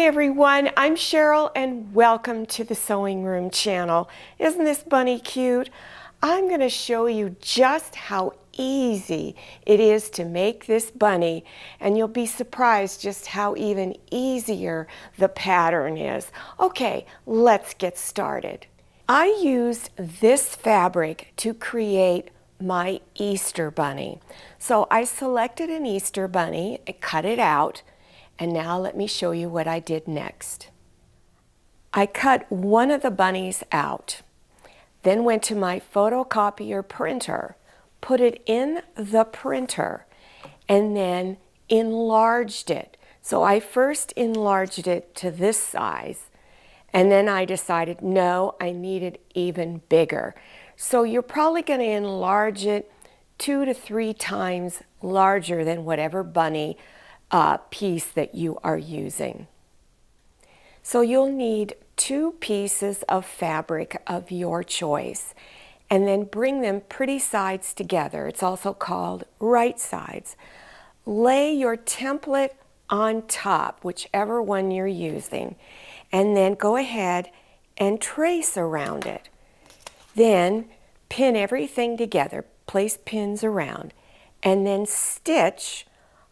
everyone, I'm Cheryl and welcome to the Sewing Room channel. Isn't this bunny cute? I'm going to show you just how easy it is to make this bunny, and you'll be surprised just how even easier the pattern is. Okay, let's get started. I used this fabric to create my Easter bunny. So I selected an Easter bunny, I cut it out, and now let me show you what I did next. I cut one of the bunnies out, then went to my photocopier printer, put it in the printer, and then enlarged it. So I first enlarged it to this size, and then I decided, no, I need it even bigger. So you're probably going to enlarge it 2 to 3 times larger than whatever bunny piece that you are using. So you'll need 2 pieces of fabric of your choice, and then bring them pretty sides together. It's also called right sides. Lay your template on top, whichever one you're using, and then go ahead and trace around it. Then pin everything together, place pins around, and then stitch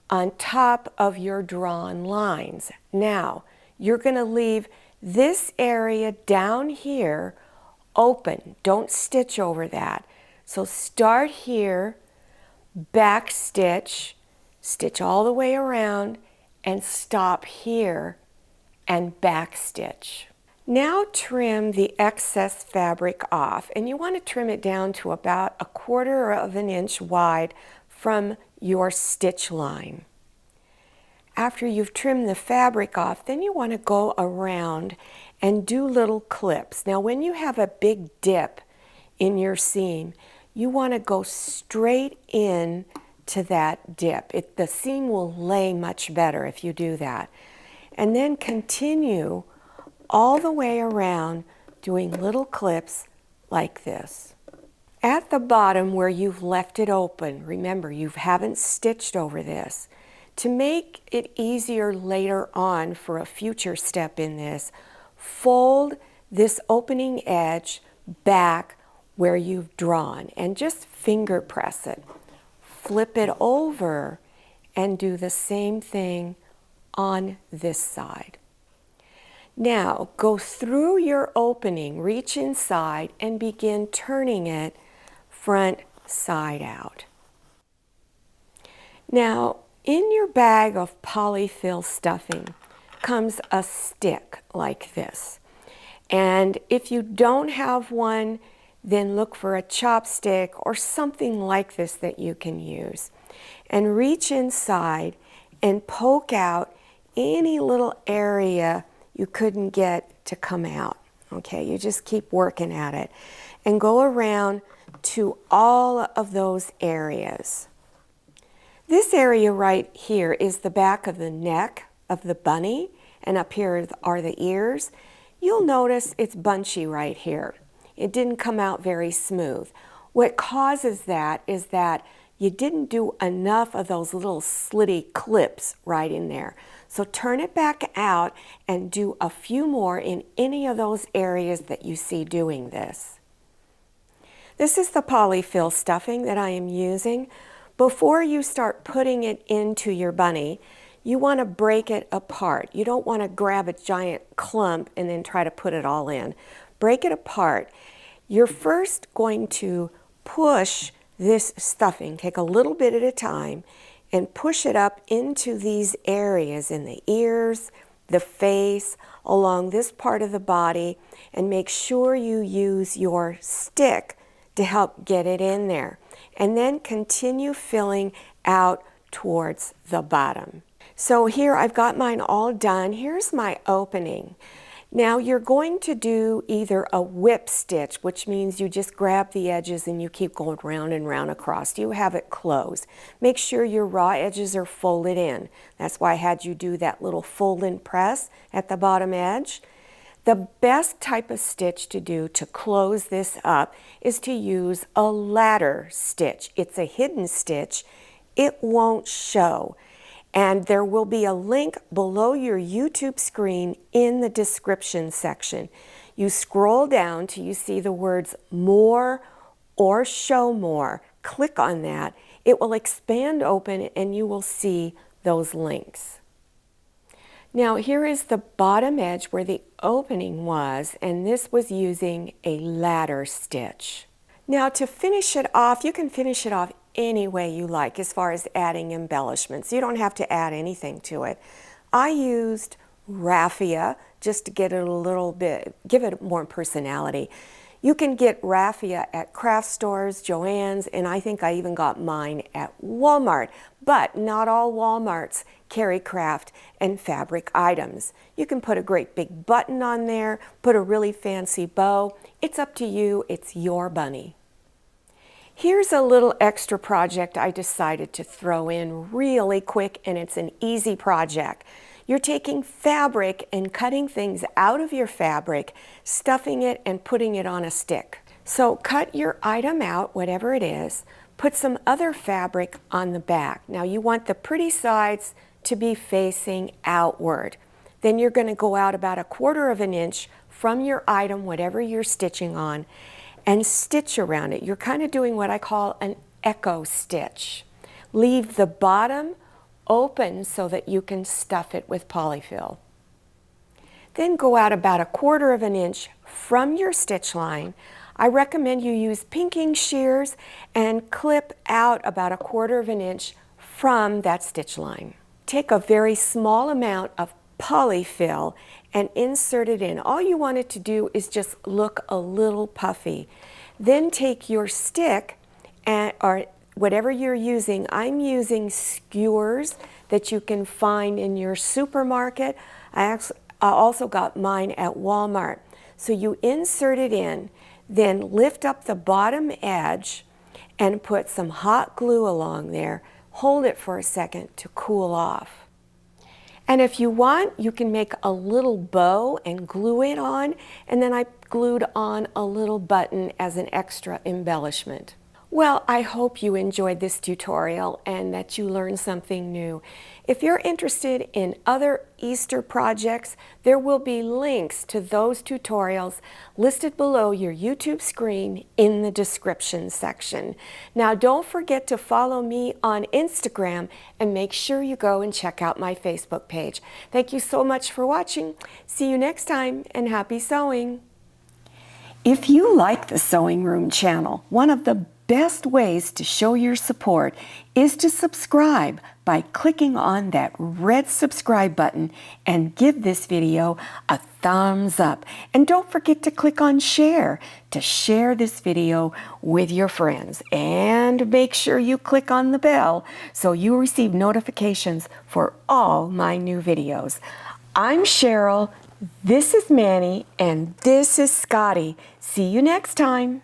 on top of your drawn lines. Now, you're going to leave this area down here open. Don't stitch over that. So start here, back stitch, stitch all the way around, and stop here and back stitch. Now trim the excess fabric off, and you want to trim it down to about 1/4 of an inch wide from your stitch line. After you've trimmed the fabric off, then you want to go around and do little clips. Now when you have a big dip in your seam, you want to go straight in to that dip. The seam will lay much better if you do that. And then continue all the way around doing little clips like this. At the bottom where you've left it open, remember you haven't stitched over this. To make it easier later on for a future step in this, fold this opening edge back where you've drawn and just finger press it. Flip it over and do the same thing on this side. Now go through your opening, reach inside, and begin turning it front side out. Now in your bag of polyfill stuffing comes a stick like this. And if you don't have one, then look for a chopstick or something like this that you can use. And reach inside and poke out any little area you couldn't get to come out. Okay, you just keep working at it. And go around to all of those areas. This area right here is the back of the neck of the bunny, and up here are the ears. You'll notice it's bunchy right here. It didn't come out very smooth. What causes that is that you didn't do enough of those little slitty clips right in there. So turn it back out and do a few more in any of those areas that you see doing this. This is the polyfill stuffing that I am using. Before you start putting it into your bunny, you want to break it apart. You don't want to grab a giant clump and then try to put it all in. Break it apart. You're first going to push this stuffing, take a little bit at a time, and push it up into these areas in the ears, the face, along this part of the body, and make sure you use your stick to help get it in there. And then continue filling out towards the bottom. So here I've got mine all done. Here's my opening. Now you're going to do either a whip stitch, which means you just grab the edges and you keep going round and round across. You have it closed. Make sure your raw edges are folded in. That's why I had you do that little fold and press at the bottom edge. The best type of stitch to do to close this up is to use a ladder stitch. It's a hidden stitch. It won't show. And there will be a link below your YouTube screen in the description section. You scroll down till you see the words more or show more. Click on that. It will expand open and you will see those links. Now here is the bottom edge where the opening was, and this was using a ladder stitch. Now to finish it off, you can finish it off any way you like as far as adding embellishments. You don't have to add anything to it. I used raffia just to get it a little bit, give it more personality. You can get raffia at craft stores, Joann's, and I think I even got mine at Walmart. But not all Walmarts carry craft and fabric items. You can put a great big button on there, put a really fancy bow. It's up to you, it's your bunny. Here's a little extra project I decided to throw in really quick, and it's an easy project. You're taking fabric and cutting things out of your fabric, stuffing it and putting it on a stick. So cut your item out, whatever it is, put some other fabric on the back. Now you want the pretty sides to be facing outward. Then you're going to go out about 1/4 of an inch from your item, whatever you're stitching on, and stitch around it. You're kind of doing what I call an echo stitch. Leave the bottom open so that you can stuff it with polyfill. Then go out about 1/4 of an inch from your stitch line. I recommend you use pinking shears and clip out about 1/4 of an inch from that stitch line. Take a very small amount of polyfill and insert it in. All you want it to do is just look a little puffy. Then take your stick or whatever you're using. I'm using skewers that you can find in your supermarket. I also got mine at Walmart. So you insert it in, then lift up the bottom edge and put some hot glue along there. Hold it for a second to cool off. And if you want, you can make a little bow and glue it on, and then I glued on a little button as an extra embellishment. Well, I hope you enjoyed this tutorial and that you learned something new. If you're interested in other Easter projects, there will be links to those tutorials listed below your YouTube screen in the description section. Now, don't forget to follow me on Instagram and make sure you go and check out my Facebook page. Thank you so much for watching. See you next time, and happy sewing. If you like the Sewing Room channel, one of the best ways to show your support is to subscribe by clicking on that red subscribe button and give this video a thumbs up. And don't forget to click on share to share this video with your friends. And make sure you click on the bell so you receive notifications for all my new videos. I'm Cheryl, this is Manny, and this is Scotty. See you next time.